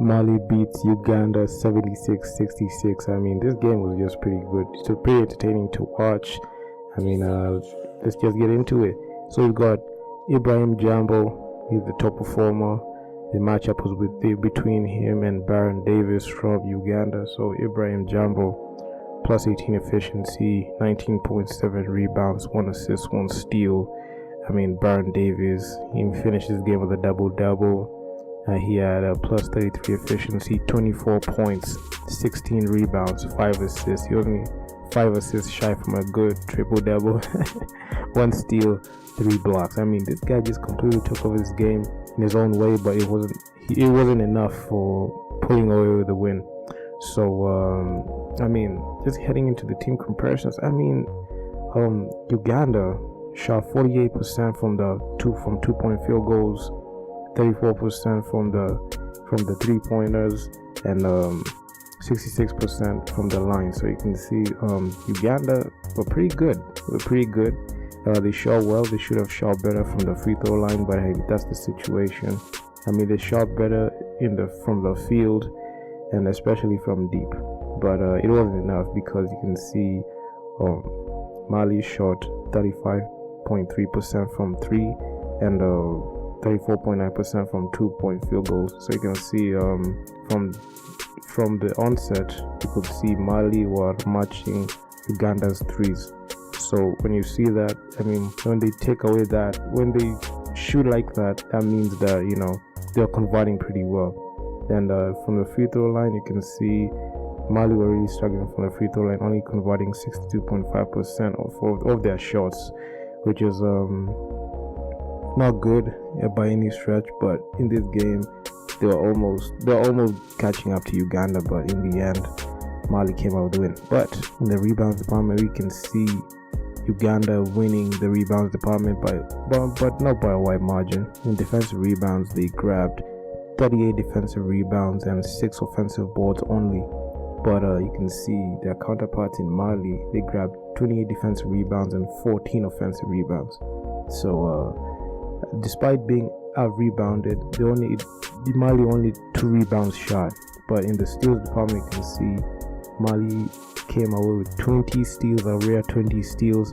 Mali beats Uganda 76-66. I mean, this game was just pretty good. It's pretty entertaining to watch. I mean, let's just get into it. So we've got Ibrahim Jambo. He's the top performer. The matchup was between him and Baron Davis from Uganda. So Ibrahim Jambo, plus 18 efficiency, 19.7 rebounds, 1 assist, 1 steal. I mean, Baron Davis, he finished his game with a double-double. He had a plus 33 efficiency, 24 points, 16 rebounds, 5 assists. He was only 5 assists shy from a good triple-double. 1 steal, 3 blocks. I mean, this guy just completely took over this game in his own way, but it wasn't enough for pulling away with the win. So, I mean, just heading into the team comparisons, I mean, Uganda shot 48% from 2-point field goals, 34% from the 3-pointers, and 66% from the line. So you can see Uganda were pretty good. They shot well. They should have shot better from the free throw line, but hey, that's the situation. I mean, they shot better from the field, and especially from deep. But it wasn't enough, because you can see Mali shot 35.3% from 3 and 34.9% from 2-point field goals. So you can see from the onset, you could see Mali were matching Uganda's threes. So when you see that, I mean, when they take away that, when they shoot like that, that means that, you know, they're converting pretty well. And from the free throw line, you can see Mali were really struggling from the free throw line, only converting 62.5% of their shots, which is not good by any stretch. But in this game, they're almost catching up to Uganda, but in the end, Mali came out with the win. But in the rebounds department, we can see Uganda winning the rebounds department but not by a wide margin. In defensive rebounds, they grabbed 38 defensive rebounds and 6 offensive boards only. But you can see their counterparts in Mali, they grabbed 28 defensive rebounds and 14 offensive rebounds. So despite being out-rebounded, Mali only 2 rebounds shot. But in the steals department, you can see Mali came away with 20 steals, a rare 20 steals,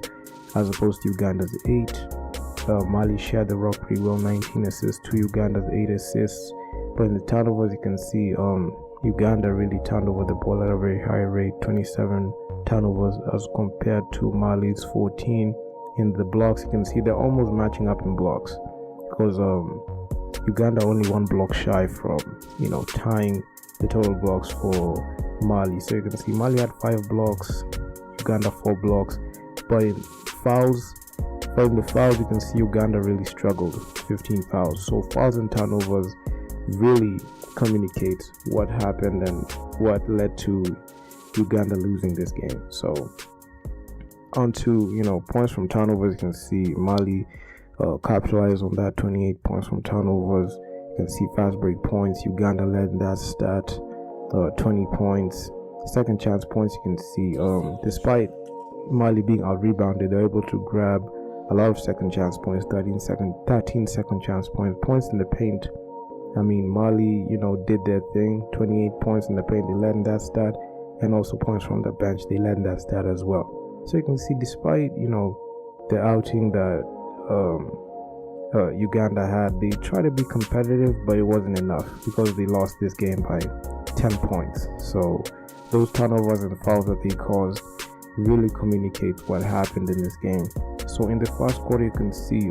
as opposed to Uganda's 8. Mali shared the rock pretty well, 19 assists to Uganda's 8 assists. But in the turnovers, you can see Uganda really turned over the ball at a very high rate, 27 turnovers as compared to Mali's 14. In the blocks, you can see they're almost matching up in blocks, because Uganda only 1 block shy from, you know, tying the total blocks for Mali. So you can see Mali had 5 blocks, Uganda 4 blocks. But in the fouls, you can see Uganda really struggled, 15 fouls. So fouls and turnovers really communicate what happened and what led to Uganda losing this game. So onto, you know, points from turnovers, you can see Mali capitalized on that, 28 points from turnovers. You can see fast break points, Uganda led that stat, 20 points. Second chance points, you can see despite Mali being out rebounded, they're able to grab a lot of second chance points, 13 second chance points in the paint. I mean, Mali, you know, did their thing, 28 points in the paint, they led in that stat, and also points from the bench, they led in that stat as well. So you can see, despite, you know, the outing that Uganda had, they tried to be competitive, but it wasn't enough, because they lost this game by 10 points. So those turnovers and fouls that they caused really communicate what happened in this game. So in the first quarter, you can see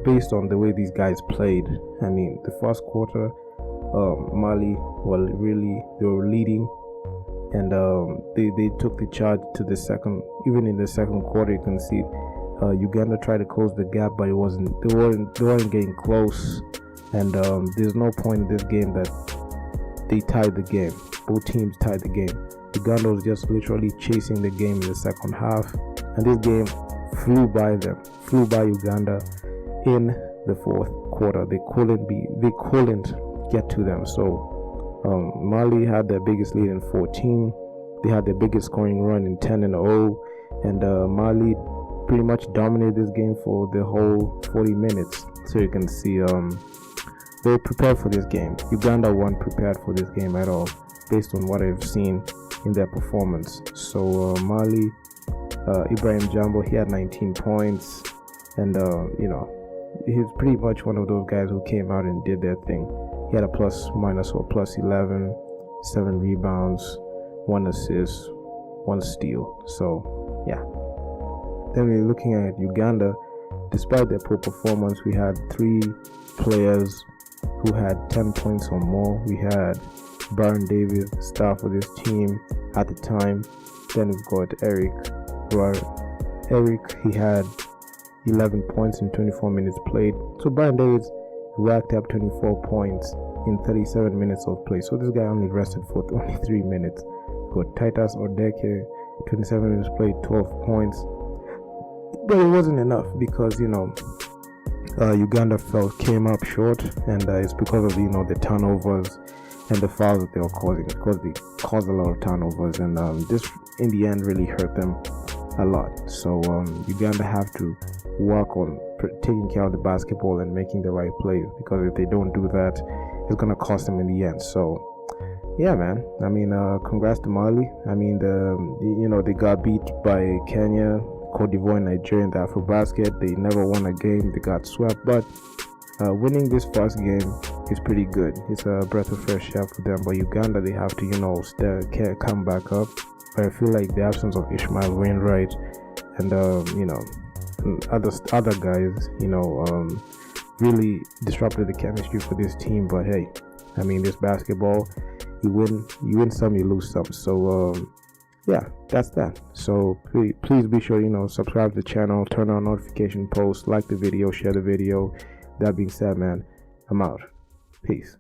based on the way these guys played, I mean, the first quarter, Mali they were leading, and they took the charge to the second. Even in the second quarter, you can see Uganda tried to close the gap, but they weren't getting close. And there's no point in this game that they tied the game. Both teams tied the game. Uganda was just literally chasing the game in the second half, and this game flew by Uganda in the fourth quarter. They couldn't get to them. So Mali had their biggest lead in 14. They had their biggest scoring run in 10-0, and Mali pretty much dominated this game for the whole 40 minutes. So you can see they prepared for this game. Uganda weren't prepared for this game at all, based on what I've seen in their performance. So Mali, Ibrahim Jambo, he had 19 points, and he's pretty much one of those guys who came out and did their thing. He had a plus minus or plus 11, 7 rebounds, 1 assist, 1 steal. So yeah. Then we're looking at Uganda. Despite their poor performance, we had 3 players who had 10 points or more. We had Baron Davis, the star for this team at the time. Then we've got Eric, he had 11 points in 24 minutes played. So Baron Davis racked up 24 points in 37 minutes of play. So this guy only rested for only 3 minutes. We've got Titus Odeke, 27 minutes played, 12 points. But it wasn't enough because Uganda came up short, and it's because of the turnovers and the fouls that they were causing, because they caused a lot of turnovers, and this in the end really hurt them a lot. So Uganda have to work on taking care of the basketball and making the right plays, because if they don't do that, it's gonna cost them in the end. So yeah, man, I mean, congrats to Mali. I mean, they got beat by Kenya, Cote d'Ivoire, and Nigeria in the FIBAWC. They never won a game. They got swept, but winning this first game is pretty good. It's a breath of fresh air for them. But Uganda, they have to come back up. But I feel like the absence of Ishmael Wainwright and other guys really disrupted the chemistry for this team. But hey, I mean, this basketball, you win some, you lose some. So yeah, that's that. So please be sure subscribe to the channel, turn on notification posts, like the video, share the video. That being said, man, I'm out. Peace.